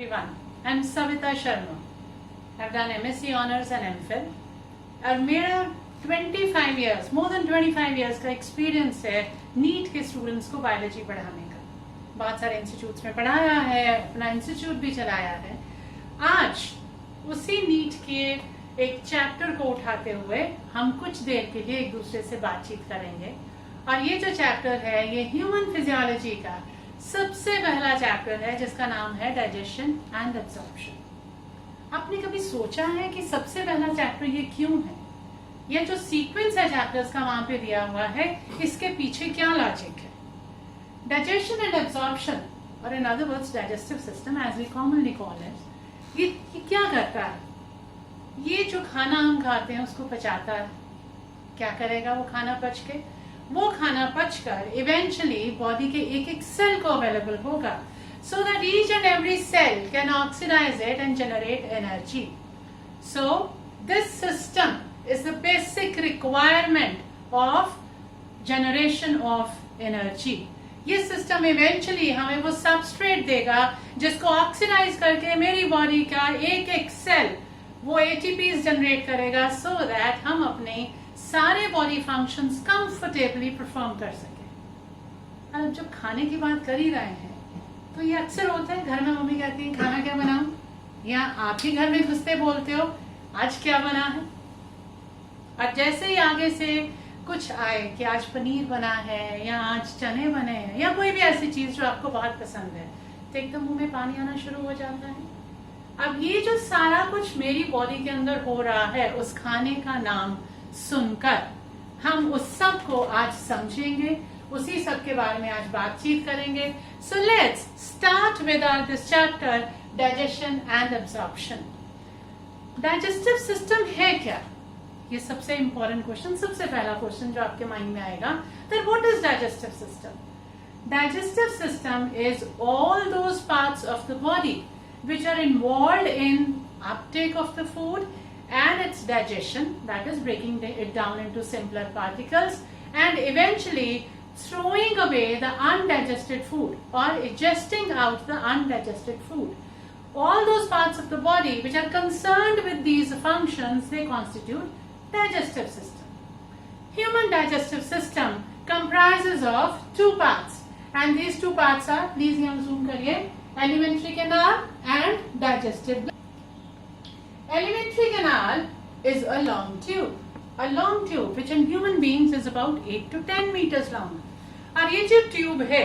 everyone. I'm Savita Sharma. I've done MSc Honors and MPhil. और मेरा 25 years, more than 25 years का experience है NEET के students को बायोलॉजी पढ़ाने का. बहुत सारे इंस्टीट्यूट्स में पढ़ाया है, अपना इंस्टीट्यूट भी चलाया है. आज उसी नीट के एक चैप्टर को उठाते हुए हम कुछ देर के लिए एक दूसरे से बातचीत करेंगे. और ये जो चैप्टर है ये ह्यूमन फिजियोलॉजी का सबसे पहला चैप्टर है जिसका नाम है डाइजेशन एंड एब्जॉर्प्शन. आपने कभी सोचा है कि सबसे पहला चैप्टर ये क्यों है? ये जो सीक्वेंस है चैप्टर्स का वहां पे दिया हुआ है, इसके पीछे क्या लॉजिक है? डाइजेशन एंड एब्जॉर्प्शन, और in other words digestive system as we commonly call it, ये क्या करता है? ये जो खाना हम खाते हैं उसको पचाता है. क्या करेगा वो खाना पच के? वो खाना पचकर इवेंचुअली बॉडी के एक एक सेल को अवेलेबल होगा, so that each and every cell can oxidize it and generate energy. So this system is the basic requirement of generation of energy. ये सिस्टम इवेंचुअली हमें वो सबस्ट्रेट देगा जिसको ऑक्सीडाइज करके मेरी बॉडी का एक एक सेल वो एटीपीज जनरेट करेगा, so that हम अपने सारे बॉडी फंक्शंस कंफर्टेबली परफॉर्म कर सके. अब जब खाने की बात कर ही रहे हैं तो ये अक्सर होता है, घर में मम्मी कहती है खाना क्या बनाऊं, या आप ही घर में घुसते बोलते हो आज क्या बना है. और जैसे ही आगे से कुछ आए कि आज पनीर बना है या आज चने बने हैं या कोई भी ऐसी चीज जो आपको बहुत पसंद है, तो एकदम मुंह में पानी आना शुरू हो जाता है. अब ये जो सारा कुछ मेरी बॉडी के अंदर हो रहा है उस खाने का नाम सुनकर हम उस सब को आज समझेंगे, उसी सब के बारे में आज बातचीत करेंगे. So let's start with our this chapter digestion and absorption. Digestive system है क्या? ये सबसे इंपॉर्टेंट क्वेश्चन, सबसे पहला क्वेश्चन जो आपके माइंड में आएगा, that what is digestive system? Digestive system is all those parts of the body which are involved in uptake of the food and its digestion, that is breaking it down into simpler particles and eventually throwing away the undigested food or ingesting out the undigested food. All those parts of the body which are concerned with these functions, they constitute digestive system. Human digestive system comprises of two parts, and these two parts are, please यहाँ zoom करिए, alimentary canal and digestive. Alimentary canal is a long tube which in human beings is about 8 to 10 meters long. और ये जो tube है,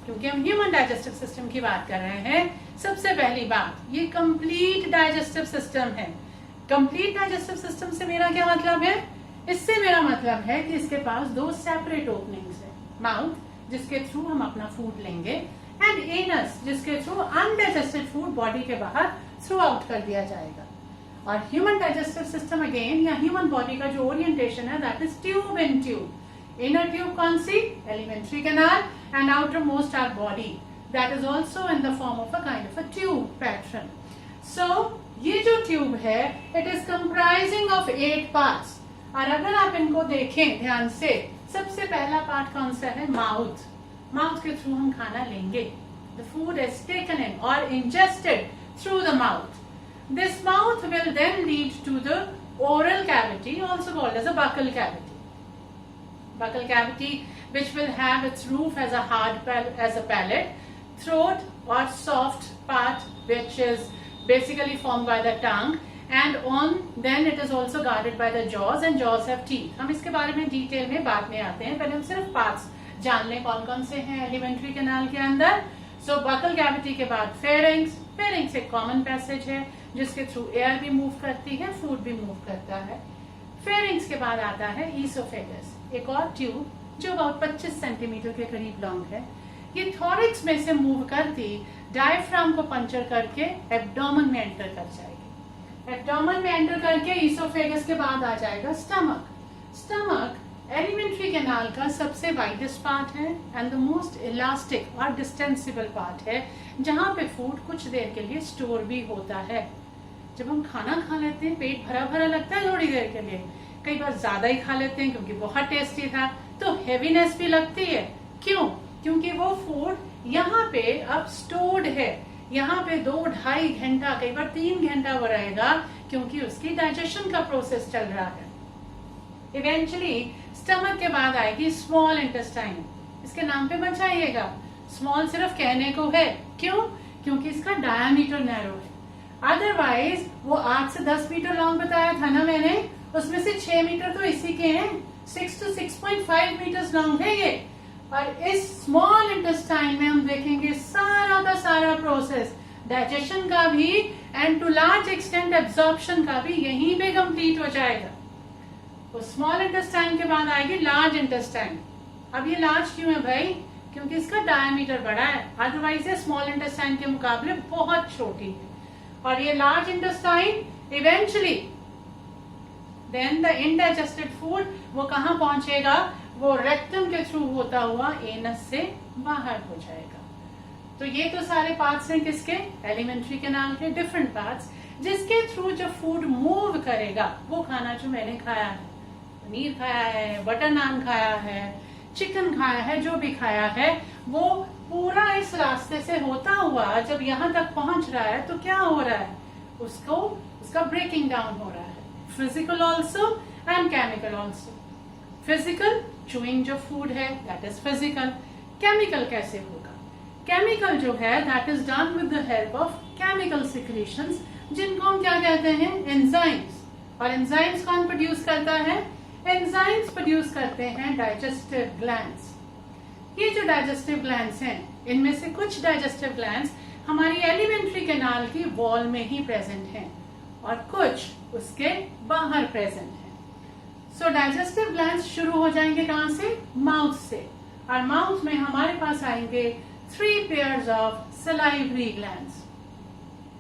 क्योंकि हम human digestive system की बात कर रहे हैं, सबसे पहली बात ये कंप्लीट डाइजेस्टिव सिस्टम है. कंप्लीट डाइजेस्टिव सिस्टम से मेरा क्या मतलब है? इससे मेरा मतलब है कि इसके पास दो सेपरेट ओपनिंग्स है. माउथ जिसके थ्रू हम अपना फूड लेंगे एंड एनस जिसके थ्रू अनडाइजेस्टेड फूड बॉडी के बाहर थ्रू आउट कर दिया जाएगा. और ह्यूमन डाइजेस्टिव सिस्टम अगेन या ह्यूमन बॉडी का जो ओरिएंटेशन है that is tube in tube. Inner tube कौन सी? Alimentary canal, and outermost are body that is also in the form of a kind of a tube pattern. सो ये जो tube है it is comprising of 8 parts. और अगर आप इनको देखें ध्यान से, सबसे पहला पार्ट कौन सा है? माउथ. माउथ के थ्रू हम खाना लेंगे. The food is taken in और ingested through the mouth. This mouth will then lead to the oral cavity, also called as a buccal cavity. Buccal cavity which will have its roof as a palate, throat or soft part which is basically formed by the tongue, and then it is also guarded by the jaws, and jaws have teeth. हम इसके बारे में detail में बाद में आते हैं, पहले हम सिर्फ पार्ट्स जान लें कौन कौन से हैं एलिमेंट्री कैनाल के अंदर. सो बकल कैविटी के बाद फेरिंग्स एक कॉमन पैसेज है जिसके थ्रू एयर भी मूव करती है, फूड भी मूव करता है. फेरिंग्स के बाद आता है ईसोफेगस, एक और ट्यूब जो about 25 सेंटीमीटर के करीब लॉन्ग है. ये थॉरिक्स में से मूव करती डायफ्राम को पंचर करके एब्डोमेन में एंटर कर जाएगी. एब्डोमेन में एंटर करके ईसोफेगस के बाद आ जाएगा स्टमक. स्टमक एलिमेंट्री कैनाल का सबसे वाइडेस्ट पार्ट है एंड द मोस्ट इलास्टिक और डिस्टेंसिबल पार्ट है, जहां पे फूड कुछ देर के लिए स्टोर भी होता है. जब हम खाना खा लेते हैं पेट भरा भरा लगता है थोड़ी देर के लिए, कई बार ज्यादा ही खा लेते हैं क्योंकि बहुत टेस्टी था, तो हेवीनेस भी लगती है. क्यों? क्योंकि वो फूड यहाँ पे अब स्टोर्ड है. यहाँ पे 2-2.5 घंटा, कई बार 3 घंटा वो रहेगा, क्योंकि उसकी डाइजेशन का प्रोसेस चल रहा है। इवेंचुअली स्टमक के बाद आएगी स्मॉल इंटेस्टाइन। इसके नाम पे बच जाइएगा, स्मॉल सिर्फ कहने को है, क्यों? क्योंकि इसका डायमीटर नैरो है। अदरवाइज वो 8 से 10 मीटर लॉन्ग बताया था ना मैंने, उसमें से 6 मीटर तो इसी के हैं, 6 to 6.5 मीटर्स लॉन्ग है ये। और इस स्मॉल इंटेस्टाइन में हम देखेंगे सारा का सारा प्रोसेस, डाइजेशन का भी and to large extent absorption का भी यहीं पे कंप्लीट हो जाएगा। तो स्मॉल इंटेस्टाइन के बाद आएगी लार्ज इंटेस्टाइन। अब ये लार्ज क्यों है भाई? क्योंकि इसका डायमीटर बड़ा है, अदरवाइज ये स्मॉल इंटेस्टाइन के मुकाबले बहुत छोटी है। और ये large intestine eventually then the undigested food वो कहाँ पहुंचेगा? वो रेक्टम के थ्रू होता हुआ एनस से बाहर हो जाएगा। तो ये तो सारे पार्ट्स हैं किसके? एलिमेंट्री कैनाल के डिफरेंट पार्ट्स, जिसके थ्रू जो फूड मूव करेगा वो खाना जो मैंने खाया है, पनीर खाया है, बटर नान खाया है, चिकन खाया है, जो भी खाया है, वो पूरा इस रास्ते से होता हुआ जब यहाँ तक पहुंच रहा है तो क्या हो रहा है? उसका ब्रेकिंग डाउन हो रहा है, physical also and chemical also. Physical chewing जो फूड है दैट इज फिजिकल। केमिकल कैसे होगा? केमिकल जो है that is done with the help of chemical secretions, जिनको हम क्या कहते हैं? एंजाइम्स। और एंजाइम्स कौन प्रोड्यूस करता है? एंजाइम्स प्रोड्यूस करते हैं डाइजेस्टिव ग्लैंड्स। ये जो डाइजेस्टिव ग्लैंड्स हैं, इनमें से कुछ डाइजेस्टिव ग्लैंड्स हमारी एलिमेंट्री कैनाल की वॉल में ही प्रेजेंट हैं और कुछ उसके बाहर प्रेजेंट हैं। सो डाइजेस्टिव ग्लैंड्स शुरू हो जाएंगे कहां से? माउथ से। और माउथ में हमारे पास आएंगे 3 पेयर्स ऑफ सलाइवरी ग्लैंड्स।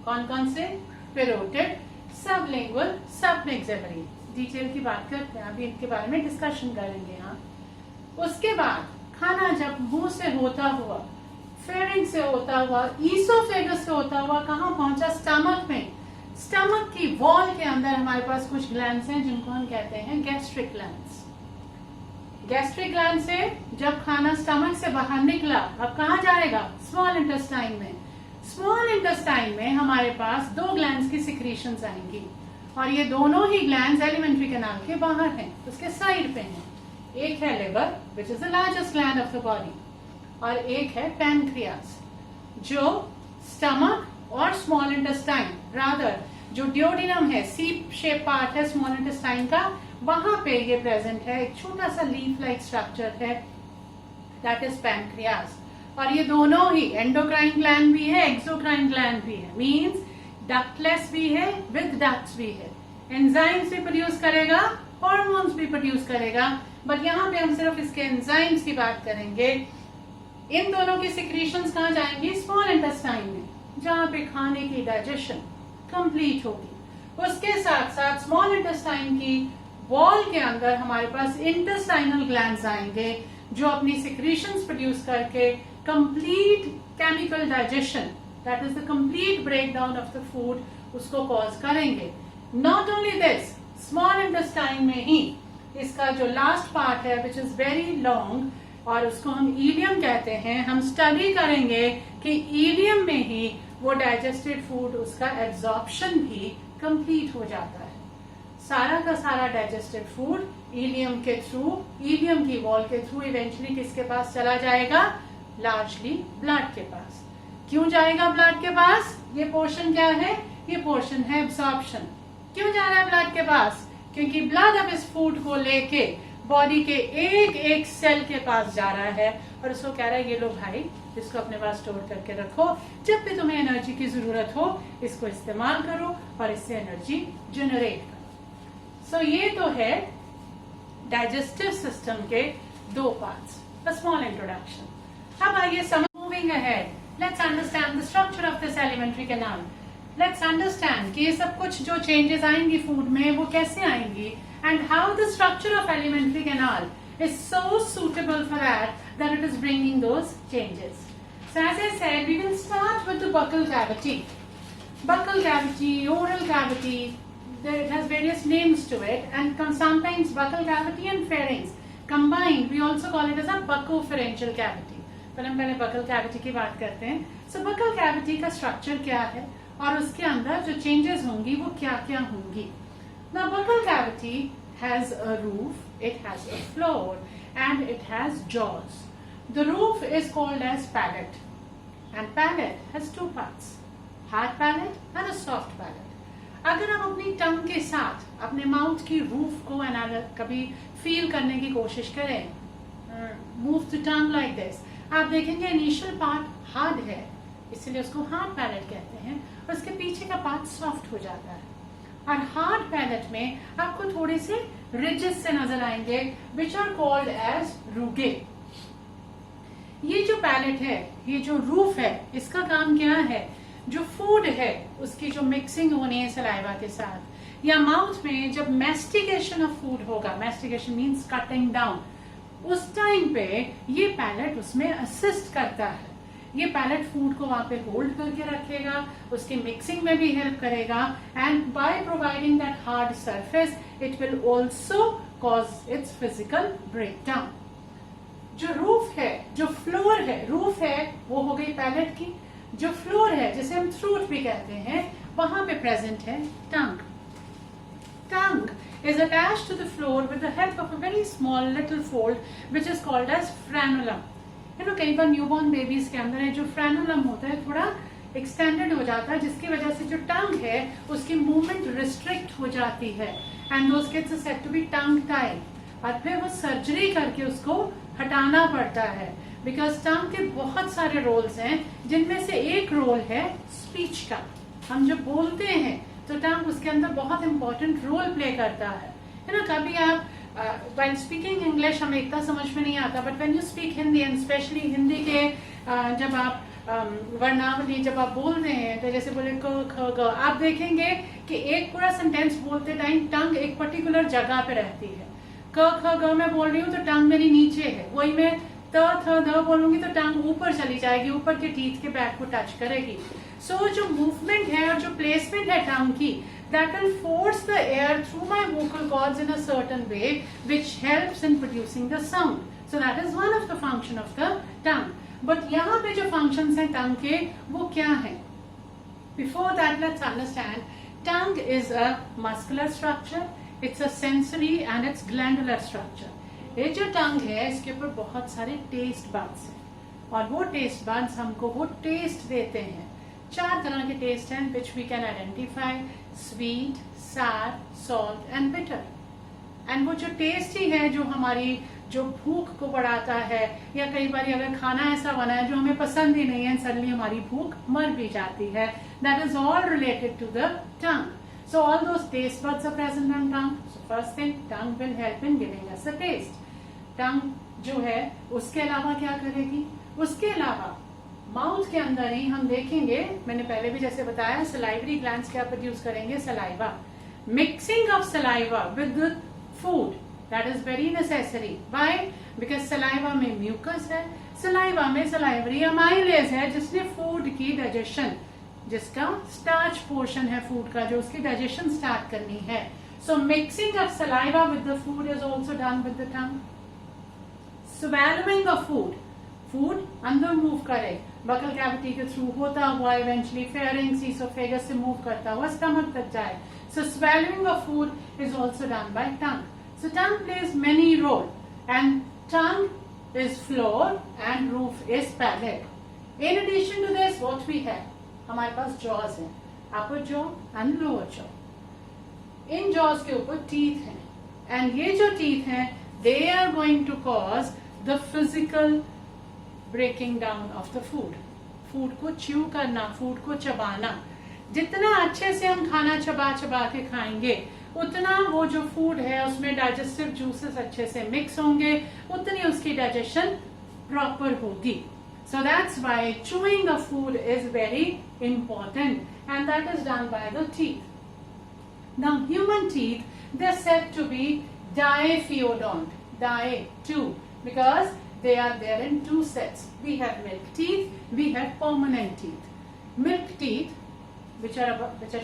कौन कौन से? Parotid, sublingual, submaxillary. डिटेल की बात करते हैं, अभी इनके बारे में डिस्कशन करेंगे यहाँ। उसके बाद खाना जब मुंह से होता हुआ, फेरिंक्स से होता हुआ, ईसोफेगस से होता हुआ कहाँ पहुंचा? स्टमक में। स्टमक की वॉल के अंदर हमारे पास कुछ ग्लैंड्स हैं जिनको हम कहते हैं गैस्ट्रिक ग्लैंड्स। गैस्ट्रिक ग्लैंड से जब खाना स्टमक से बाहर निकला, अब कहाँ जाएगा? स्मॉल इंटेस्टाइन में। स्मॉल इंटेस्टाइन में हमारे पास 2 ग्लैंड्स की सिक्रीशंस आएंगी और ये दोनों ही ग्लैंड्स एलिमेंट्री कैनाल के बाहर हैं, उसके साइड पे हैं। एक है liver which is the largest gland of the body, और एक है पैनक्रियास जो स्टमक और स्मॉल इंटेस्टाइन, रादर जो ड्यूोडेनम है, सीप शेप पार्ट है स्मॉल इंटेस्टाइन का, वहां पे ये प्रेजेंट है। एक छोटा सा लीफ लाइक स्ट्रक्चर है दैट इज पैनक्रियास। और ये दोनों ही एंडोक्राइन ग्लैंड भी है, एक्सोक्राइन ग्लैंड भी है, मींस डक्टलेस भी है, विद डक्ट्स भी है। एंजाइम्स भी प्रोड्यूस करेगा, हॉर्मोन्स भी प्रोड्यूस करेगा, बट यहाँ पे हम सिर्फ इसके एंजाइम्स की बात करेंगे। इन दोनों की सिक्रीशंस कहाँ जाएंगी? स्मॉल इंटेस्टाइन में, जहाँ पे खाने की डाइजेशन कंप्लीट होगी। उसके साथ साथ स्मॉल इंटेस्टाइन की वॉल के अंदर हमारे पास इंटेस्टाइनल ग्लैंड्स आएंगे जो अपनी सिक्रीशंस प्रोड्यूस करके complete chemical digestion, that is the complete breakdown of the food, उसको कॉज करेंगे। Not only this, small intestine में ही इसका जो लास्ट पार्ट है विच इज वेरी लॉन्ग, और उसको हम इलियम कहते हैं। हम स्टडी करेंगे कि इलियम में ही वो डाइजेस्टेड फूड, उसका एब्जॉर्प्शन भी कंप्लीट हो जाता है। सारा का सारा डाइजेस्टेड फूड इलियम के थ्रू, इलियम की वॉल के थ्रू इवेंचुअली किसके पास चला जाएगा? लार्जली ब्लड के पास। क्यों जाएगा ब्लड के पास? ये पोर्शन क्या है? ये पोर्शन है एब्जॉर्प्शन। क्यों जा रहा है ब्लड के पास? क्योंकि ब्लड अब इस फूड को लेके बॉडी के एक एक सेल के पास जा रहा है और उसको कह रहा है ये लो भाई, इसको अपने पास स्टोर करके रखो, जब भी तुम्हें एनर्जी की जरूरत हो इसको इस्तेमाल करो और इससे एनर्जी जनरेट करो। सो ये तो है डाइजेस्टिव सिस्टम के 2 पार्ट्स, अ स्मॉल इंट्रोडक्शन। अब आइए moving ahead, let's understand the structure of this alimentary canal. Let's understand कि ये सब कुछ जो चेंजेस आएंगी फूड में वो कैसे आएंगी, and how the structure of alimentary canal is so suitable for that it is bringing those changes. So as I said, we will start with the buccal cavity. Buccal cavity, oral cavity, it has various names to it, and sometimes buccal cavity and pharynx combined, we also call it as a buccopharyngeal cavity. हम पहले buccal cavity की बात करते हैं. सो buccal cavity का structure क्या है और उसके अंदर जो चेंजेस होंगी वो क्या क्या होंगी. Now buccal cavity has a roof, it has a floor and it has jaws. The roof is called as palate and palate has two parts, hard palate and a soft palate. अगर आप अपनी टंग के साथ अपने mouth की roof को कभी feel करने की कोशिश करें, move the tongue like this, आप देखेंगे इनिशियल पार्ट हार्ड है, इसलिए उसको हार्ड पैलेट कहते हैं, और उसके पीछे का पार्ट सॉफ्ट हो जाता है. और हार्ड पैलेट में आपको थोड़े से रिजेस से नजर आएंगे विच आर कॉल्ड एज रूगे. ये जो पैलेट है, ये जो रूफ है, इसका काम क्या है, जो फूड है उसकी जो मिक्सिंग होनी है सलाइवा के साथ, या माउथ में जब मैस्टिकेशन ऑफ फूड होगा, मैस्टिकेशन मीन्स कटिंग डाउन, उस टाइम पे ये पैलेट उसमें असिस्ट करता है. ये पैलेट फूड को वहां पे होल्ड करके रखेगा, उसकी मिक्सिंग में भी हेल्प करेगा, and by providing that hard surface it will also cause it's physical breakdown. जो रूफ है, जो फ्लोर है, रूफ है वो हो गई पैलेट की, जो फ्लोर है जिसे हम थ्रोट भी कहते हैं, वहां पे प्रेजेंट है टंग. टंग is attached to the floor with the help of a very small little fold which is called as frenulum. कई बार न्यूबॉर्न बेबीज के अंदर है जो फ्रेनुलम होता है थोड़ा एक्सटेंडेड हो जाता है, जिसकी वजह से जो टंग है उसकी मूवमेंट रिस्ट्रिक्ट हो जाती है, and those kids are said to be tongue tied. और फिर वो सर्जरी करके उसको हटाना पड़ता है, बिकॉज टंग के बहुत सारे रोल्स हैं, जिनमें से एक रोल है स्पीच का. हम जब बोलते हैं तो टंग उसके अंदर बहुत इंपॉर्टेंट रोल प्ले करता है. कभी आप व्हाइल स्पीकिंग इंग्लिश हमें इतना समझ में नहीं आता, but when you speak Hindi and specially Hindi के जब आप वर्णावली जब आप बोलते हैं, तो जैसे बोले क ख ग, आप देखेंगे कि एक पूरा सेंटेंस बोलते टाइम टंग एक पर्टिकुलर जगह पे रहती है. क ख ग मैं बोल रही हूँ तो टंग मेरी नीचे है, वही मैं त थ द बोलूंगी तो टंग ऊपर चली जाएगी, ऊपर के टीथ के बैक को टच करेगी. सो जो मूवमेंट है और जो प्लेसमेंट है टंग की, that will force the air through my vocal cords in a certain way which helps in producing the sound. So that is one of the function of the tongue. But यहाँ पे जो functions हैं tongue के वो क्या हैं? Before that let's understand tongue is a muscular structure, it's a sensory and it's glandular structure. ये जो tongue है इसके ऊपर बहुत सारे taste buds हैं, और वो taste buds हमको वो taste देते हैं. 4 तरह के टेस्ट हैं which we can identify: sweet, sour, salt and bitter. And वो जो टेस्ट ही है जो हमारी जो भूख को बढ़ाता है, या कई बार अगर खाना ऐसा बना है जो हमें पसंद ही नहीं है, सडनली हमारी भूख मर भी जाती है, that is all related to the tongue. So all those taste buds are present in tongue. So first thing, tongue will help in giving us a taste. Tongue जो है उसके अलावा क्या करेगी? उसके अलावा माउथ के अंदर ही हम देखेंगे, मैंने पहले भी जैसे बताया, सलाइवरी ग्लैंड्स क्या प्रोड्यूस करेंगे? Saliva. Mixing of saliva with food, that is very necessary. Why? Because saliva में म्यूकस है, सलाइवा में सलाइवरी अमाइलेज है जिसने फूड की डाइजेशन, जिसका स्टार्च पोर्शन है फूड का, जो उसकी डाइजेशन स्टार्ट करनी है. So mixing of saliva with the food is also done with the tongue. Swallowing of food, food अंदर मूव करे, बकल कैविटी के थ्रू होता हुआ इवेंचुअली फेरिंग्स, इसोफेगस से मूव करता हुआ स्टमक तक जाए. So swallowing of food is also done by tongue. So tongue plays many role, and tongue is floor and roof is palate. In addition to this what we have, हमारे पास jaws है, upper jaw and lower jaw. In jaws के ऊपर teeth हैं, and ये जो teeth हैं they are going to cause the physical breaking down of the food. Food को chew करना, फूड को चबाना. जितना अच्छे से हम खाना चबा चबा के खाएंगे, उतना वो जो फूड है उसमें डाइजेस्टिव जूसेस अच्छे से मिक्स होंगे, उतनी उसकी डाइजेशन प्रॉपर होगी. So that's why chewing the food is very important, and that is done by the teeth. Now human teeth, they are said to be diaphyodont, die 2, because they are there in 2 sets. We have milk teeth, we have permanent teeth. Milk teeth, which are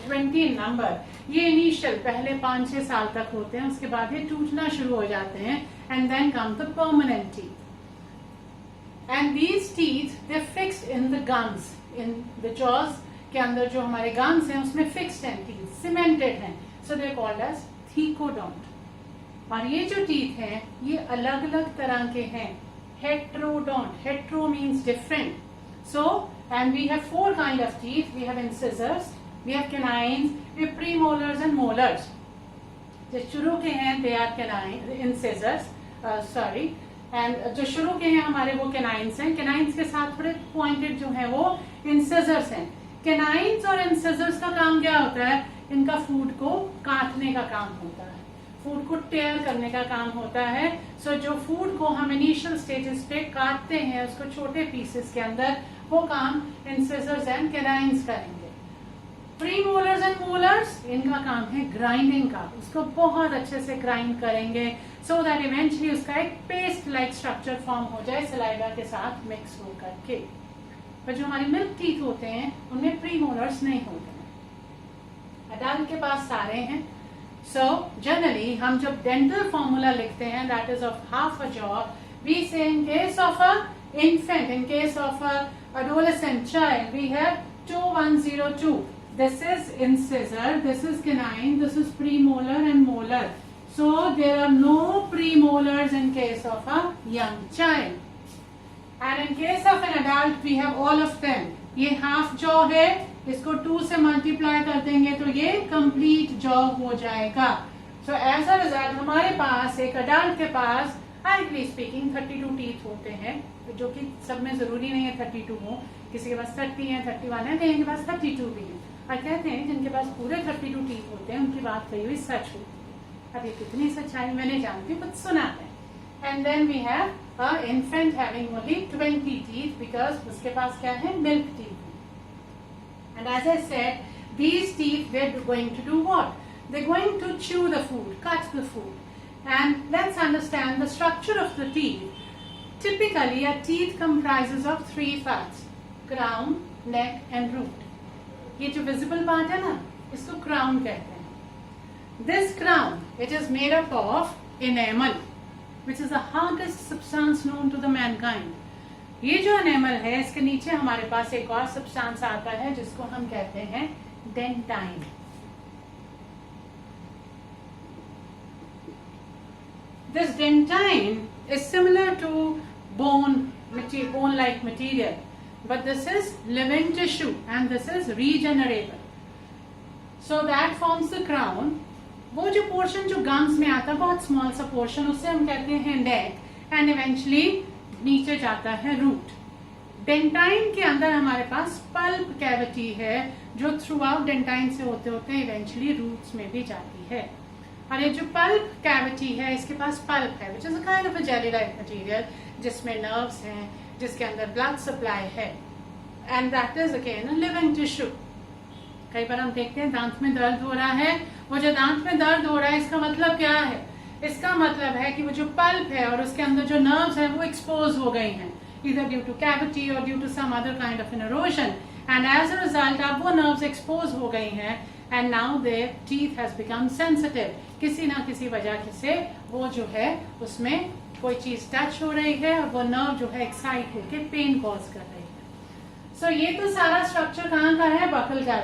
20 in number, ये initial पहले 5-6 साल तक होते हैं, उसके बाद ये टूटना शुरू हो जाते हैं, and then come the permanent teeth. And these teeth they fixed in the gums, in the jaws के अंदर जो हमारे गम्स हैं उसमें फिक्स्ड हैं टीथ, सीमेंटेड हैं, सो दे कॉल्ड एज थीकोडोंट। और ये जो टीथ हैं ये अलग अलग तरह के हैं, heterodont, hetero means different. So, and we have 4 kind of teeth. We have incisors, we have canines, we have premolars and molars. जो शुरू के हैं they are canine, incisors, sorry, and जो शुरू के हैं हमारे वो canines हैं, canines के साथ थोड़े pointed जो हैं वो incisors हैं। canines और incisors का काम क्या होता है? इनका food को काटने का काम होता है, फूड को टेयर करने का काम होता है। सो जो फूड को हम इनिशियल स्टेजेस पे काटते हैं उसको छोटे पीसेस के अंदर, वो काम इंसिसर्स एंड कैनाइन्स करेंगे। प्रीमोलर्स एंड मोलर्स, इनका काम है ग्राइंडिंग का, उसको बहुत अच्छे से ग्राइंड करेंगे सो दैट इवेंचुअली उसका एक पेस्ट लाइक स्ट्रक्चर फॉर्म हो जाए सलाइवा के साथ मिक्स हो करके। पर जो हमारे मिल्क टीथ होते हैं उनमें प्रीमोलर्स नहीं होते हैं, अडल्ट के पास सारे हैं। So generally हम जब dental formula लिखते हैं that is of half a jaw, we say in case of a infant, in case of a adolescent child, we have 2102. This is incisor, this is canine, this is premolar and molar. So there are no premolars in case of a young child. And in case of an adult, we have all of them. ये half jaw है, इसको 2 से multiply कर देंगे तो ये complete jaw हो जाएगा। सो एज अ रिजल्ट हमारे पास एक अडल्ट के पास हार्डली स्पीकिंग 32 टीथ होते हैं, जो कि सब में जरूरी नहीं है 32 हो, किसी के पास 30 है, 31 है, कहीं के पास 32 भी है। और कहते हैं जिनके पास पूरे 32 टीथ होते हैं उनकी बात कही हुई सच होती है। अब ये कितनी सच्चाई मैंने जानती हूँ, कुछ सुना है। And then we have a infant having only 20 teeth because उसके पास क्या है, milk teeth. And as I said, these teeth, they're going to do what? They're going to chew the food, cut the food. And let's understand the structure of the teeth. Typically, a teeth comprises of 3 parts: crown, neck, and root. ये जो visible part है ना, इसको crown कहते हैं। This crown, it is made up of enamel, which is the hardest substance known to the mankind. ये जो enamel है इसके नीचे हमारे पास एक और सब्सटेंस आता है जिसको हम कहते हैं dentine. This dentine is similar to bone like material, but this is living tissue and this is regenerable. So that forms the crown. वो जो पोर्शन जो गम्स में आता है बहुत स्मॉल सा पोर्शन, उससे हम कहते हैं नेक, एंड इवेंचुअली नीचे जाता है रूट। डेंटाइन के अंदर हमारे पास पल्प कैविटी है जो थ्रू आउट डेंटाइन से होते होते इवेंचुअली रूट्स में भी जाती है। और ये जो पल्प कैविटी है इसके पास पल्प है which is a kind of a jelly like material जिसमें नर्व्स हैं, जिसके अंदर ब्लड सप्लाई है, and that is again living tissue. कई बार हम देखते हैं दांत में दर्द हो रहा है, वो जो दांत में दर्द हो रहा है इसका मतलब क्या है? इसका मतलब है कि वो जो पल्प है और उसके अंदर जो नर्व्स हैं वो एक्सपोज हो गई हैं, either due to cavity or due to some other kind of an erosion, and as a result अब वो nerves expose हो गई हैं and now their teeth has become sensitive. किसी ना किसी वजह से वो जो है उसमें कोई चीज टच हो रही है और वो नर्व जो है एक्साइट होकर पेन कॉज कर रही है। सो ये तो सारा स्ट्रक्चर कहाँ का है? बकल का।